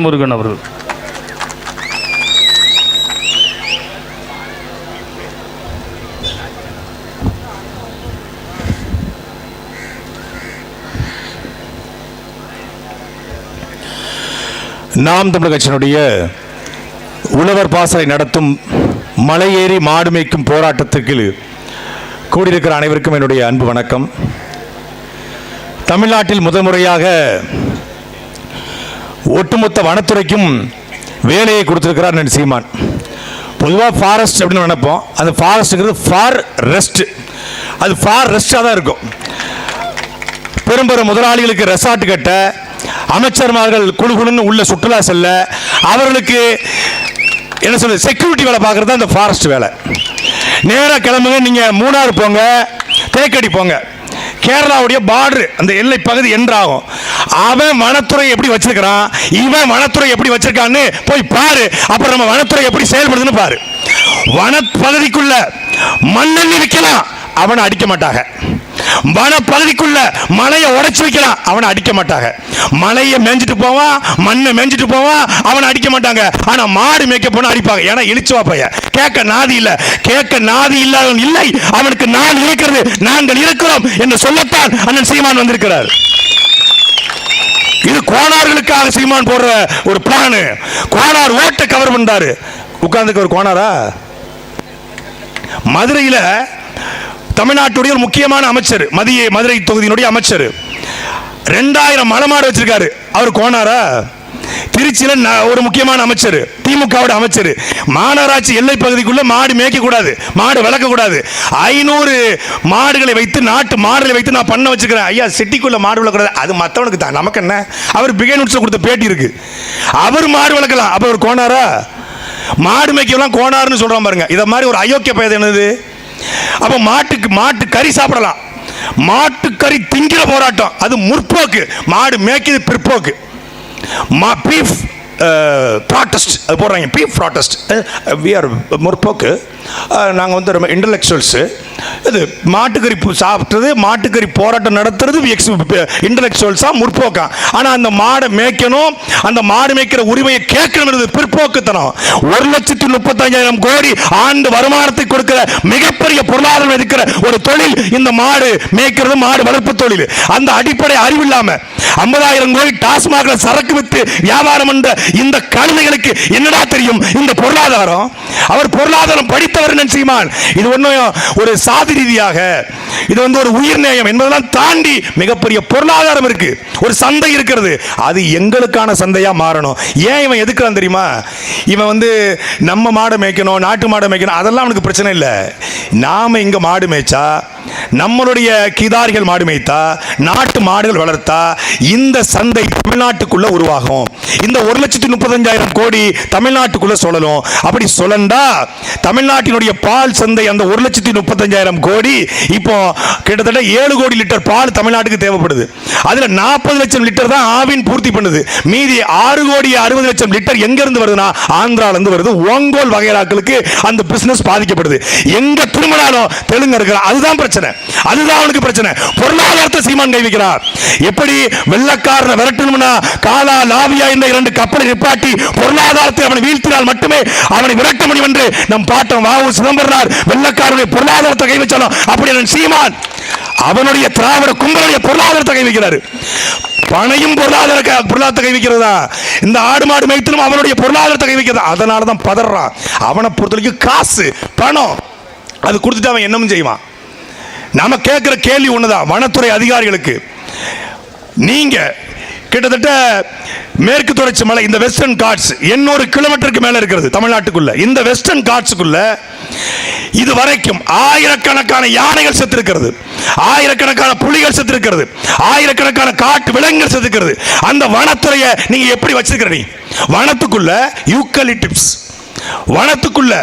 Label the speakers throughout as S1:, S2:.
S1: முருகன் அவர்கள்.
S2: நாம் தமிழர் கட்சியினுடைய உழவர் பாசறை நடத்தும் மலையேறி மாடு மேய்க்கும் போராட்டத்திற்கு கூடியிருக்கிற அனைவருக்கும் என்னுடைய அன்பு வணக்கம். தமிழ்நாட்டில் முதல் முறையாக ஒட்டுமொத்த வனத்துறைக்கும் வேலையை கொடுத்திருக்கிறார் நன் சீமான். பொதுவாக ஃபாரஸ்ட் அப்படின்னு நினைப்போம், அந்த ஃபாரஸ்ட்டுங்கிறது ஃபார் ரெஸ்ட், அது ஃபார் ரெஸ்டாக தான் இருக்கும். பெரும்பெரும் முதலாளிகளுக்கு ரெசார்ட் கட்ட, அமைச்சர்மார்கள் குழுகுழுன்னு உள்ள சுற்றுலா செல்ல, அவர்களுக்கு என்ன சொல்றது செக்யூரிட்டி வேலை பார்க்கறது தான் இந்த ஃபாரஸ்ட் வேலை. நேராக கிளம்புங்க, நீங்கள் மூணாறு போங்க, தேக்கடி போங்க, கேரளாவுடைய பார்டர் அந்த எல்லை பகுதி என்றாகும். அவன் வனத்துறை எப்படி வச்சிருக்கிறான், இவன் வனத்துறை எப்படி வச்சிருக்கான்னு போய் பாரு. அப்புறம் நம்ம வனத்துறை எப்படி செயல்படுதுன்னு பாரு. வனப்பகுதிக்குள்ள மண்ணெண்ணி வைக்கலாம், அவனை அடிக்க மாட்டாங்க. வனப்பகுதிக்குள்ள மலையை உடைச்சு வைக்கலாம், அவனை அடிக்க மாட்டாங்க. மலையை மேய்ஞ்சிட்டு போவான், மண்ணை மேய்ஞ்சிட்டு போவான், அவனை அடிக்க மாட்டாங்க. ஆனா மாடு மேய்க்க போனா அடிப்பாங்க. ஏன்னா இழிச்சுவா பைய, கேட்க நாதி இல்ல, கேட்க நாதி இல்லாதவன் இல்லை, அவனுக்கு நான் இருக்கிறது, நாங்கள் இருக்கிறோம் என்று சொல்லத்தான் அண்ணன் சீமான் வந்திருக்கிறார். இது கோனார்களுக்காக சீமான் போடுற ஒரு பிளான். கோனார் ஓட்டை கவர் பண்ணாரு. உட்கார்ந்துக்க ஒரு கோனாரா? மதுரையில தமிழ்நாட்டுடைய ஒரு முக்கியமான அமைச்சர், மதுரை தொகுதியினுடைய அமைச்சர் 2000 மலமாடு வச்சிருக்காரு. அவர் கோனாரா? திருச்சியில் ஒரு முக்கியமான அமைச்சர், திமுகவோட அமைச்சர், மாநகராட்சி எல்லை பகுதிக்குள்ள மாடு மேய்க்க கூடாது, மாடு வளர்க்க கூடாது, 500 மாடுகளை வைத்து, நாட்டு மாடுகளை வைத்து நான் பண்ண வச்சுக்கிறேன். ஐயா, சிட்டிக்குள்ள மாடு வளர்க்கூடாது, அது மற்றவனுக்கு தான், நமக்கு என்ன? அவர் பிகை நோட்ஸ் கொடுத்த பேட்டி இருக்கு. அவர் மாடு வளர்க்கலாம், அப்ப ஒரு கோனாரா? மாடு மேய்க்கலாம் கோனாருன்னு சொல்றான் பாருங்க. இத மாதிரி ஒரு அயோக்கிய பெயர் என்னது? அப்ப மாட்டு கறி சாப்பிடலாம், மாட்டுக்கறி திங்கிற போராட்டம் அது முற்போக்கு, மாடு மேய்க்கிறது பிற்போக்கு. பீஃப் ப்ராட்டஸ்ட் அது போடுறாங்க, பீஃப் ப்ராட்டஸ்ட். வி ஆர் முற்போக்கு, நாங்கள் வந்து ரொம்ப இன்டலெக்சுவல்ஸு. இது மாட்டுக்கறி சாப்பிட்றது, மாட்டுக்கறி போராட்டம் நடத்துறது இன்டலெக்சுவல்ஸாக முற்போக்கா. ஆனால் அந்த மாடை மேய்க்கணும், அந்த மாடு மேய்க்கிற உரிமையை கேட்கணுங்கிறது பிற்போக்குத்தனம். 1,35,000 கோடி ஆண்டு வருமானத்தை கொடுக்கிற மிகப்பெரிய பொருளாதாரம் இருக்கிற ஒரு தொழில் இந்த மாடு மேய்க்கிறது, மாடு வளர்ப்பு தொழில். அந்த அடிப்படை அறிவு இல்லாம 50,000 கோடி டாஸ்மாக்ல சரக்கு வித்து வியாபாரம் என்ற இந்த கழுதைகளுக்கு என்னடா தெரியும் இந்த பொருளாதாரம்? அவர் பொருளாதாரம் படித்தவர் சீமான். இது ஒன்றும் ஒரு சாதி ரீதியாக, இது வந்து ஒரு உயிர் நேயம் என்பதெல்லாம் தாண்டி மிகப்பெரிய பொருளாதாரம் இருக்கு, ஒரு சந்தை இருக்கிறது. அது எங்களுக்கான சந்தையா மாறணும். ஏன் இவன் எதுக்குறான் தெரியுமா? இவன் வந்து நம்ம மாடை மேய்க்கணும், நாட்டு மாடை மேய்க்கணும், அதெல்லாம் அவனுக்கு பிரச்சனை இல்லை. நாம இங்க மாடு மேய்ச்சா, நம்மளுடைய கிதாரிகள் மாடு மேய்த்தா, நாட்டு மாடுகள் வளர்த்தா இந்த சந்தை தமிழ்நாட்டுக்குள்ள உருவாகும். இந்த 1,35,000 கோடி தமிழ்நாட்டுக்குள்ள சொல்லணும். அப்படி சொல்லண்டா தமிழ்நாட்டினுடைய பால் சந்தை அந்த 1,35,000 கோடி இப்போ கிட்டத்தட்ட 7 கோடி லிட்டர் பால் தமிழ்நாட்டுக்கு தேவைப்படுது. அதுல 40 லட்சம் லிட்டர் தான் ஆவின் பூர்த்தி பண்ணுது. மீதி 6 கோடி 60 லட்சம் லிட்டர் எங்க இருந்து வருதுன்னா ஆந்திரால இருந்து வருது. ஒங்கோல் வகைராக்களுக்கு அந்த பிசினஸ் பாதிக்கப்படுது. எங்க திரும்பினாலும் தெலுங்கு இருக்கிற, அதுதான் பிரச்சனை, அதுதான் அவனுக்கு பிரச்சனை. பொருளாதாரத்தை சீமான் கை வைக்கிறார். எப்படி வெள்ளக்காரனை விரட்டணும்னா காலா லாவியா என்ற 2 கப்பலை நிப்பாட்டி பொருளாதாரத்தை அவனை வீழ்த்தினால் மட்டுமே அவனை விரட்ட முடியும் என்று நம் பாட்டம் வ.உ. சிதம்பரனார் வெள்ளக்காரனுடைய பொருளாதாரத்தை கை வச்சாலும் அப்படி சீமான் அவனுடைய திராவிட கும்பலுடைய பொருளாதாரத்தை கை வைக்கிறார். பணையும் பொருளாதாரத்தை கை வைக்கிறதா? இந்த ஆடு மாடு மேய்த்தலும் அவனுடைய பொருளாதாரத்தை கை வைக்கிறதா? அதனால தான் பதறான். அவனை பொறுத்தவரைக்கும் காசு பணம் அது கொடுத்துட்டு அவன் என்னமும் செய்வான். நாம கேட்கிற கேள்வி ஒண்ணுதான், வனத்துறை அதிகாரிகளுக்கு, நீங்க கிட்டத்தட்ட மேற்கு தொடர்ச்சி மலை, இந்த வெஸ்டர்ன் காட்ஸ் 800 கிலோமீட்டருக்கு மேல இருக்கிறது தமிழ்நாட்டுக்குள்ள. இந்த வெஸ்டர்ன் காட்ஸுக்குள்ள இதுவரைக்கும் ஆயிரக்கணக்கான யானைகள் செத்திருக்கிறது, ஆயிரக்கணக்கான புலிகள் செத்திருக்கிறது, ஆயிரக்கணக்கான காட்டு விலங்குகள் செத்துக்கிறது. அந்த வனத்துறையை நீங்க எப்படி வச்சிருக்கிறீங்க? வனத்துக்குள்ள யூக்கலிப்டஸ், வனத்துக்குள்ள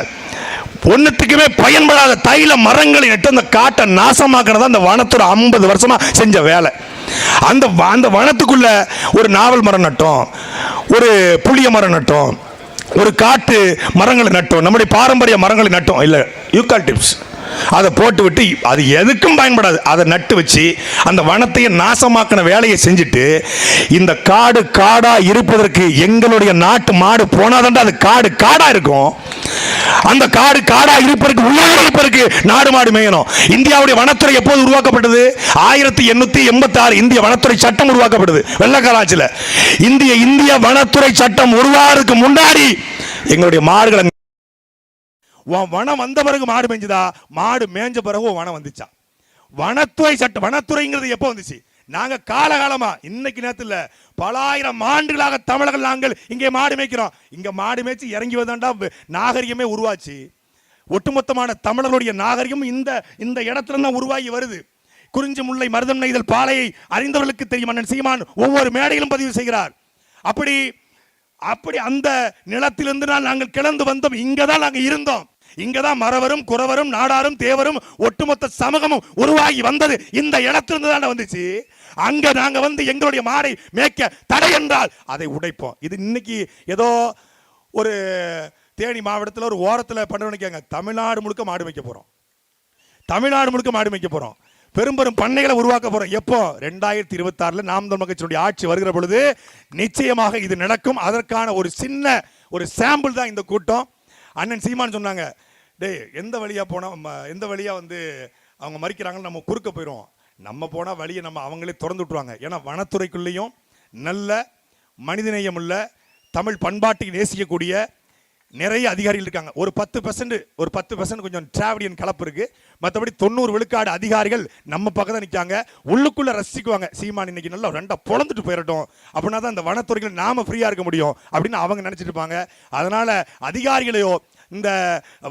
S2: ஒன்னுத்துக்குமே பயன்படாத தைல மரங்களை நட்டு அந்த காட்டை நாசமாக்குறதா அந்த வனத்துறை 50 வருஷமா செஞ்ச வேலை. அந்த வனத்துக்குள்ள ஒரு நாவல் மரம் நட்டோம், ஒரு புளிய மரம் நட்டோம், ஒரு காட்டு மரங்களை நட்டோம், நம்முடைய பாரம்பரிய மரங்களை நட்டோம், இல்ல யூக்கலிப்டஸ். அதை போட்டு விட்டு அது எதுக்கும் பயன்படாது அதை நட்டு வச்சு அந்த வனத்தையே நாசமாக்கின வேலையை செஞ்சுட்டு இந்த காடு காடா இருப்பதற்கு எங்களுடைய நாட்டு மாடு போனாதான் அது காடு காடா இருக்கும். அந்த காடு காடா இருப்பதற்கு இருப்பதற்கு நாடு மாடு மேயணும். இந்தியாவுடைய வனத்துறை எப்போது உருவாக்கப்பட்டது? 1886 இந்திய வனத்துறை சட்டம் உருவாக்கப்பட்டது வெள்ளக்கார ஆட்சியில். இந்திய வனத்துறை சட்டம் உருவாகிறதுக்கு முன்னாடி எங்களுடைய மாடுகளை வனம் வந்த பிறகு மாடு மேய்ஞ்சுதா, மாடு மேய்ஞ்ச பிறகு வனம் வந்துச்சா? வனத்துறை சட்டம், வனத்துறைங்கிறது எப்போ வந்துச்சு? நாங்க காலகாலமா, இன்னைக்கு நேரத்தில் பல ஆயிரம் ஆண்டுகளாக தமிழர்கள் நாங்கள் இங்கே மாடு மேய்க்கிறோம். இங்க மாடு மேய்ச்சி இறங்கி வந்தாண்டா நாகரிகமே உருவாச்சு. ஒட்டுமொத்தமான தமிழர்களுடைய நாகரிகம் இந்த இடத்துல தான் உருவாகி வருது. குறிஞ்சி முல்லை மருதம் நெய்தல் பாலையை அறிந்தவர்களுக்கு தெரியும். அண்ணன் சீமான் ஒவ்வொரு மேடையிலும் பதிவு செய்கிறார். அப்படி அந்த நிலத்திலிருந்து நாங்கள் கிளந்து வந்தோம். இங்கதான் நாங்கள் இருந்தோம். இங்கதான் மறவரும் குறவரும் நாடாரும் தேவரும் ஒட்டுமொத்த சமூகமும் உருவாகி வந்தது இந்த இடத்திலிருந்து தான் வந்துச்சு. அங்க நாங்க வந்து எங்களுடைய மாடை மேய்க்க தடை என்றால் அதை உடைப்போம். இது இன்னைக்கு ஏதோ ஒரு தேனி மாவட்டத்தில் ஒரு ஓரத்தில் பண்ண தமிழ்நாடு முழுக்க மாடு மேய்க்க போறோம். தமிழ்நாடு முழுக்க மாடு மேய்க்க போறோம். பெரும் பண்ணைகளை உருவாக்க போறோம். எப்போ? 2026 நாம் தமிழர் கட்சியினுடைய ஆட்சி வருகிற பொழுது நிச்சயமாக இது நடக்கும். அதற்கான ஒரு சின்ன ஒரு சாம்பிள் தான் இந்த கூட்டம். அண்ணன் சீமான் சொன்னாங்க, டேய் எந்த வழியா போனா எந்த வழியா வந்து அவங்க மறிக்கிறாங்கன்னு நம்ம குறுக்க போயிடுவோம். நம்ம போனா வழியை நம்ம அவங்களே திறந்து விட்டுருவாங்க. ஏன்னா வனத்துறைக்குள்ளேயும் நல்ல மனிதநேயம் உள்ள தமிழ் பண்பாட்டை நேசிக்கக்கூடிய நிறைய அதிகாரிகள் இருக்காங்க. ஒரு 10% கொஞ்சம் டிராவிடியன் கலப்பு இருக்கு. மற்றபடி 90 விழுக்காடு அதிகாரிகள் நம்ம பக்கம் தான் நிற்காங்க. உள்ளுக்குள்ள ரசிக்குவாங்க. சீமான் இன்னைக்கு நல்லா ரெண்டா பொழந்துட்டு போயிடட்டும், அப்படின்னா தான் இந்த வனத்துறைகள் நாம ஃப்ரீயா இருக்க முடியும் அப்படின்னு அவங்க நினைச்சிட்டு இருப்பாங்க. அதனால அதிகாரிகளையோ இந்த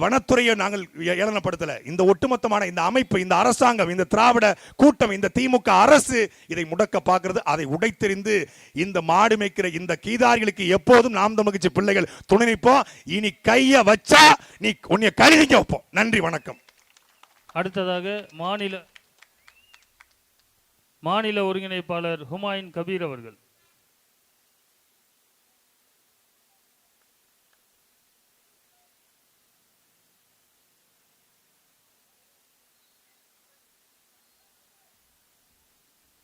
S2: வனத்துறையை நாங்கள் ஏளனப்படுத்தல. இந்த ஒட்டுமொத்தமான இந்த அமைப்பு, இந்த அரசாங்கம், இந்த திராவிட கூட்டம், இந்த திமுக அரசு இதை முடக்க பார்க்கிறது. அதை உடைத்தெறிந்து இந்த மாடு மேய்க்கிற இந்த கீதாரிகளுக்கு எப்போதும் நாம் தமிழர் கட்சி பிள்ளைகள் துணை நிற்போம். இனி கைய வச்சா நீ உன்னைய கருதிக்க வைப்போம். நன்றி, வணக்கம்.
S1: அடுத்ததாக மாநில ஒருங்கிணைப்பாளர் ஹுமாயூன் கபீர் அவர்கள்.